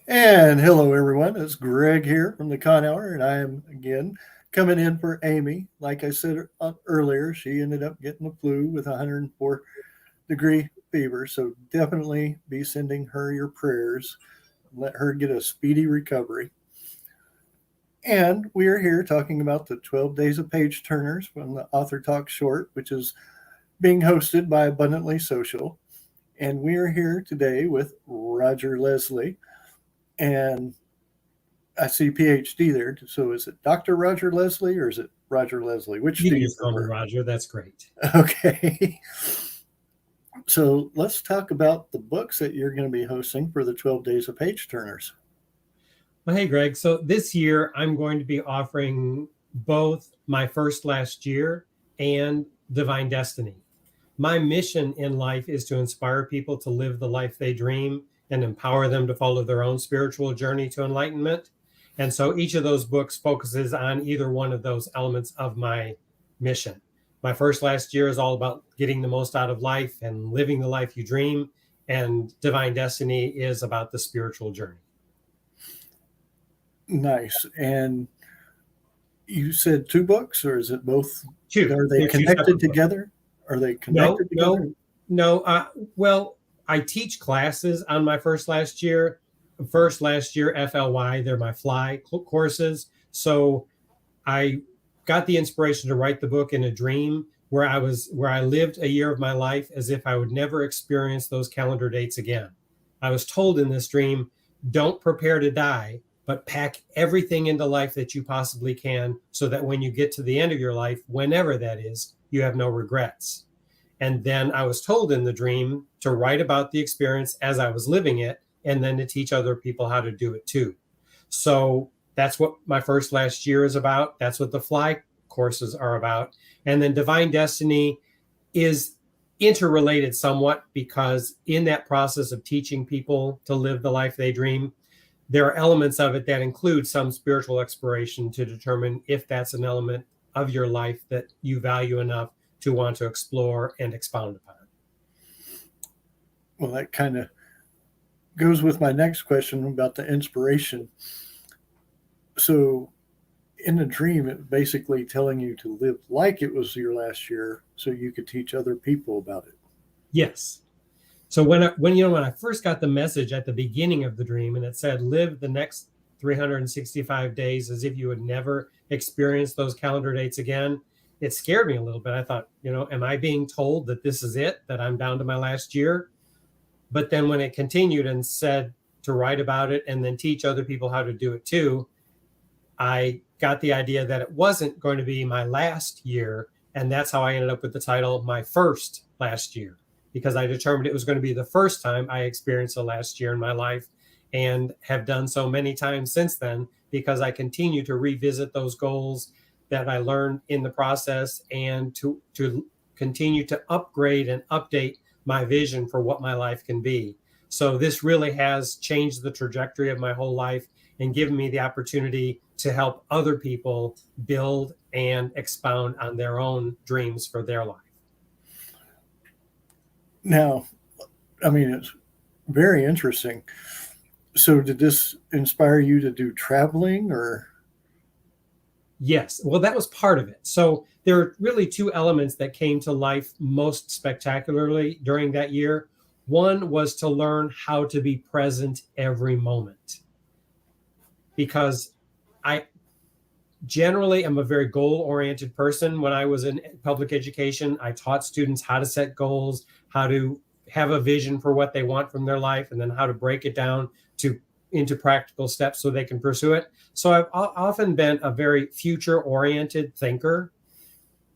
And hello, everyone. It's Greg here from the Con Hour, and I am again coming in for Amy. Like I said earlier, she ended up getting the flu with a 104-degree fever. So definitely be sending her your prayers. Let her get a speedy recovery. And we are here talking about the 12 Days of Page Turners from the Author Talk Short, which is being hosted by Abundantly Social. And we are here today with Roger Leslie. And I see PhD there. So is it Dr. Roger Leslie or is it Roger Leslie? Which You do can you just call me prefer? Roger. That's great. Okay. So let's talk about the books that you're going to be hosting for the 12 Days of Page Turners. Well, hey, Greg. So this year I'm going to be offering both My First Last Year and Divine Destiny. My mission in life is to inspire people to live the life they dream and empower them to follow their own spiritual journey to enlightenment. And so each of those books focuses on either one of those elements of my mission. My First Last Year is all about getting the most out of life and living the life you dream. And Divine Destiny is about the spiritual journey. Nice. And you said two books, or is it both? Two. Are they They're two connected separate books. together? Are they No, connected together? no, no. Well, I teach classes on My First Last Year. First Last Year FLY, they're my fly courses. So I got the inspiration to write the book in a dream where I lived a year of my life as if I would never experience those calendar dates again. I was told in this dream, don't prepare to die, but pack everything into life that you possibly can so that when you get to the end of your life, whenever that is, you have no regrets. And then I was told in the dream to write about the experience as I was living it, and then to teach other people how to do it too. So that's what My First Last Year is about. That's what the fly courses are about. And then Divine Destiny is interrelated somewhat because in that process of teaching people to live the life they dream, there are elements of it that include some spiritual exploration to determine if that's an element of your life that you value enough to want to explore and expound upon. Well, that kind of goes with my next question about the inspiration. So, in the dream, it basically telling you to live like it was your last year so you could teach other people about it. Yes. So when I first got the message at the beginning of the dream and it said live the next 365 days as if you would never experience those calendar dates again, it scared me a little bit. I thought, am I being told that this is it, that I'm down to my last year? But then when it continued and said to write about it and then teach other people how to do it too, I got the idea that it wasn't going to be my last year. And that's how I ended up with the title, My First Last Year, because I determined it was going to be the first time I experienced the last year in my life and have done so many times since then because I continue to revisit those goals that I learned in the process and to continue to upgrade and update my vision for what my life can be. So this really has changed the trajectory of my whole life and given me the opportunity to help other people build and expound on their own dreams for their life. Now, I mean, it's very interesting. So, did this inspire you to do traveling or? Yes, well, that was part of it. So there are really two elements that came to life most spectacularly during that year. One was to learn how to be present every moment, because I generally am a very goal-oriented person. When I was in public education, I taught students how to set goals, how to have a vision for what they want from their life, and then how to break it down into practical steps so they can pursue it. So I've often been a very future-oriented thinker.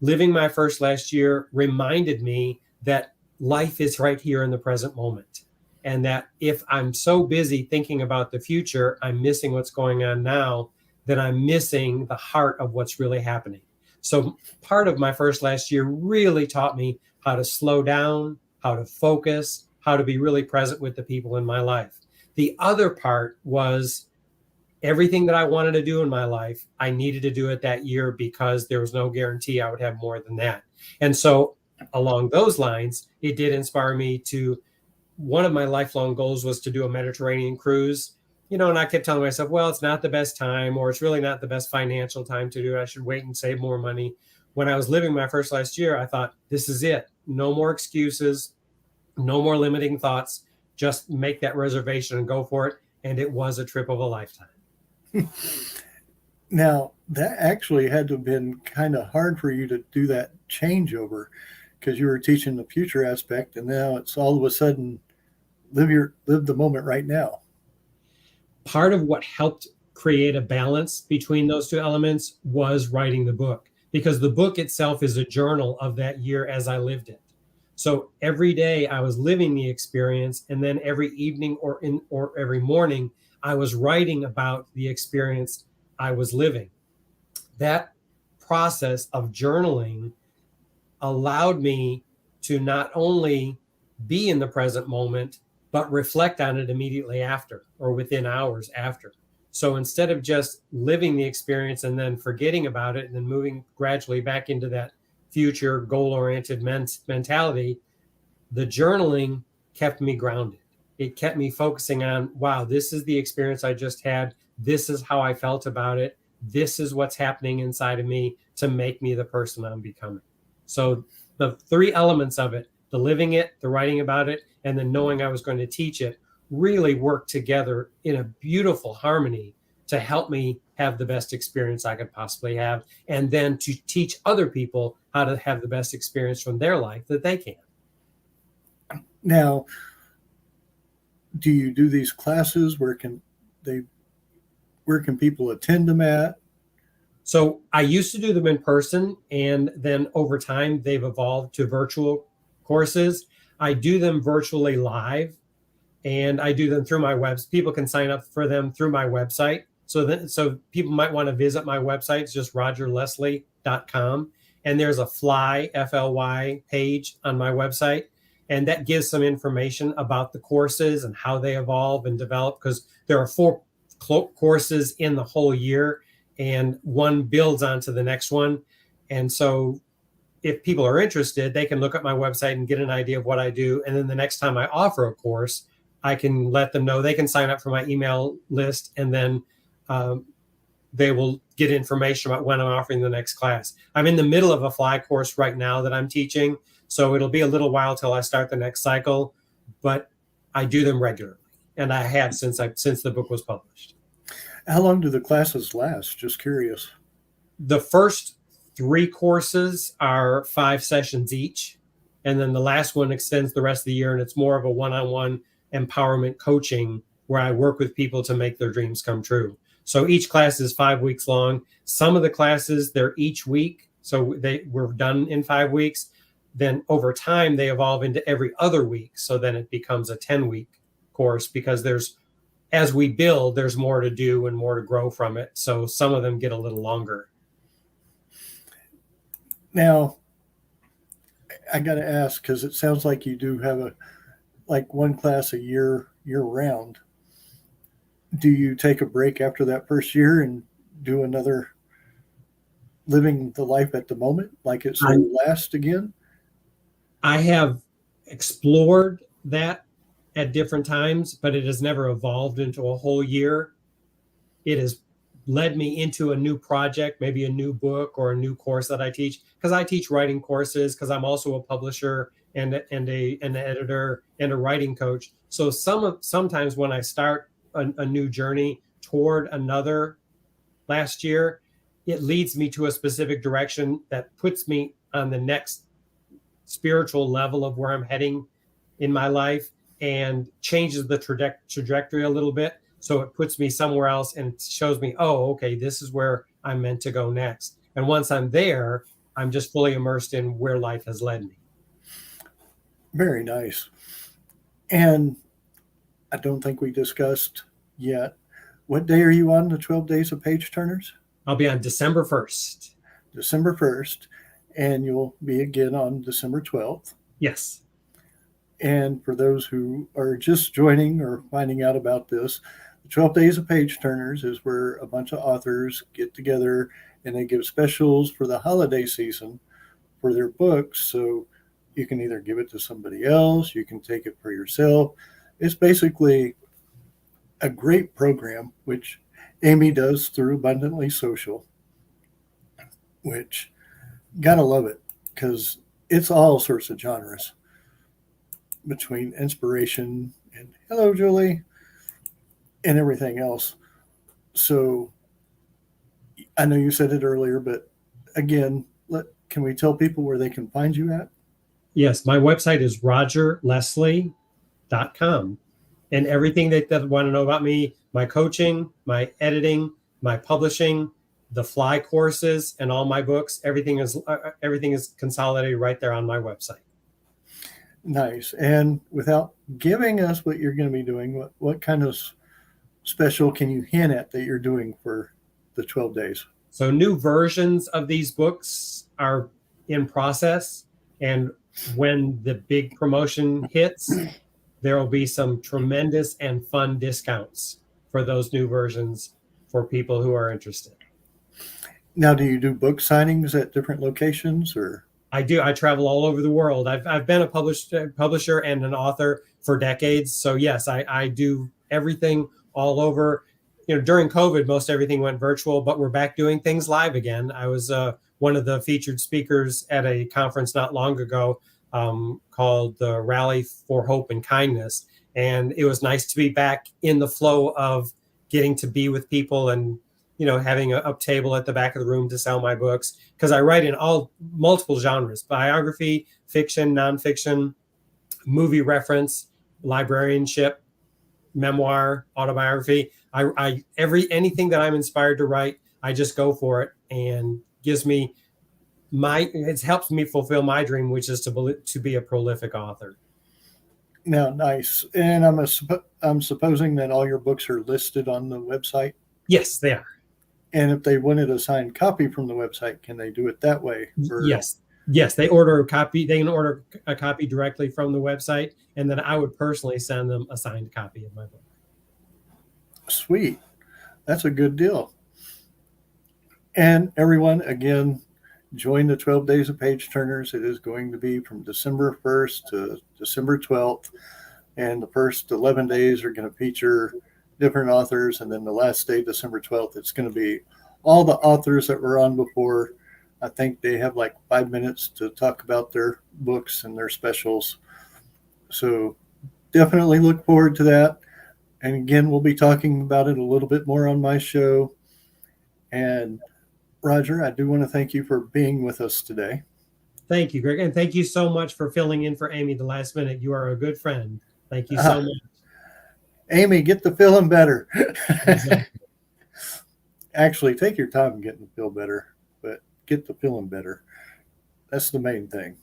Living My First Last Year reminded me that life is right here in the present moment. And that if I'm so busy thinking about the future, I'm missing what's going on now, then I'm missing the heart of what's really happening. So part of My First Last Year really taught me how to slow down, how to focus, how to be really present with the people in my life. The other part was everything that I wanted to do in my life, I needed to do it that year because there was no guarantee I would have more than that. And so along those lines, it did inspire me to, one of my lifelong goals was to do a Mediterranean cruise. And I kept telling myself, well, it's not the best time, or it's really not the best financial time to do it. I should wait and save more money. When I was living my first last year, I thought, this is it. No more excuses, no more limiting thoughts. Just make that reservation and go for it. And it was a trip of a lifetime. Now, that actually had to have been kind of hard for you to do that changeover, because you were teaching the future aspect, and now it's all of a sudden live the moment right now. Part of what helped create a balance between those two elements was writing the book, because the book itself is a journal of that year as I lived it. So every day I was living the experience, and then every evening or every morning I was writing about the experience I was living. That process of journaling allowed me to not only be in the present moment, but reflect on it immediately after, or within hours after. So instead of just living the experience and then forgetting about it and then moving gradually back into that future goal-oriented mentality, the journaling kept me grounded. It kept me focusing on, wow, this is the experience I just had. This is how I felt about it. This is what's happening inside of me to make me the person I'm becoming. So the three elements of it, the living it, the writing about it, and then knowing I was going to teach it, really worked together in a beautiful harmony to help me have the best experience I could possibly have, and then to teach other people how to have the best experience from their life that they can. Now, do you do these classes? Where can people attend them at? So I used to do them in person, and then over time they've evolved to virtual courses. I do them virtually live, and I do them through my website. People can sign up for them through my website. So people might want to visit my website. It's just rogerleslie.com. And there's a FLY page on my website. And that gives some information about the courses and how they evolve and develop, because there are 4 courses in the whole year, and one builds onto the next one. And so if people are interested, they can look at my website and get an idea of what I do. And then the next time I offer a course, I can let them know. They can sign up for my email list, and then they will get information about when I'm offering the next class. I'm in the middle of a FLY course right now that I'm teaching, so it'll be a little while till I start the next cycle, but I do them regularly, and I have since the book was published. How long do the classes last? Just curious. The first 3 courses are 5 sessions each, and then the last one extends the rest of the year, and it's more of a one-on-one empowerment coaching where I work with people to make their dreams come true. So each class is 5 weeks long. Some of the classes, they're each week, so they were done in 5 weeks. Then over time, they evolve into every other week. So then it becomes a 10-week course, because as we build, there's more to do and more to grow from it. So some of them get a little longer. Now, I got to ask, because it sounds like you do have one class a year round. Do you take a break after that first year and do another living the life at the moment, like it's will last again? I have explored that at different times, but it has never evolved into a whole year. It has led me into a new project, maybe a new book or a new course that I teach, because I teach writing courses, because I'm also a publisher and an editor and a writing coach. So sometimes when I start a new journey toward another last year, it leads me to a specific direction that puts me on the next spiritual level of where I'm heading in my life, and changes the trajectory a little bit. So it puts me somewhere else and shows me, oh, okay, this is where I'm meant to go next. And once I'm there, I'm just fully immersed in where life has led me. Very nice. And I don't think we discussed yet, what day are you on the 12 Days of Page Turners? I'll be on December 1st. December 1st, and you'll be again on December 12th. Yes. And for those who are just joining or finding out about this, the 12 Days of Page Turners is where a bunch of authors get together and they give specials for the holiday season for their books. So you can either give it to somebody else, you can take it for yourself. It's basically a great program, which Amy does through Abundantly Social, which gotta love it because it's all sorts of genres between inspiration and hello, Julie, and everything else. So I know you said it earlier, but again, can we tell people where they can find you at? Yes, my website is rogerleslie.com. And everything that they want to know about me, my coaching, my editing, my publishing, the fly courses, and all my books, everything is consolidated right there on my website. Nice. And without giving us what you're going to be doing, what kind of special can you hint at that you're doing for the 12 days? So new versions of these books are in process. And when the big promotion hits, there will be some tremendous and fun discounts for those new versions for people who are interested. Now, do you do book signings at different locations, or? I do. I travel all over the world. I've been a publisher and an author for decades. So yes, I do everything all over. During COVID, most everything went virtual, but we're back doing things live again. I was one of the featured speakers at a conference not long ago called the Rally for Hope and Kindness. And it was nice to be back in the flow of getting to be with people and having a up table at the back of the room to sell my books, because I write in multiple genres: biography, fiction, nonfiction, movie reference, librarianship, memoir, autobiography. Anything that I'm inspired to write, I just go for it, and it helps me fulfill my dream, which is to be a prolific author. Now, nice. And I'm supposing that all your books are listed on the website? Yes, they are. And if they wanted a signed copy from the website, can they do it that way? Yes. They order a copy. They can order a copy directly from the website, and then I would personally send them a signed copy of my book. Sweet. That's a good deal. And everyone, again, join the 12 Days of Page Turners. It is going to be from December 1st to December 12th. And the first 11 days are going to feature different authors. And then the last day, December 12th, it's going to be all the authors that were on before. I think they have like 5 minutes to talk about their books and their specials. So definitely look forward to that. And again, we'll be talking about it a little bit more on my show. And Roger, I do want to thank you for being with us today. Thank you, Greg. And thank you so much for filling in for Amy the last minute. You are a good friend. Thank you so much. Amy, get the feeling better. Actually, take your time getting the feel better, but get the feeling better. That's the main thing.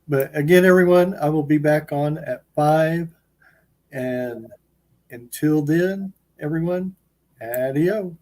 But again, everyone, I will be back on at 5. And until then, everyone, adios.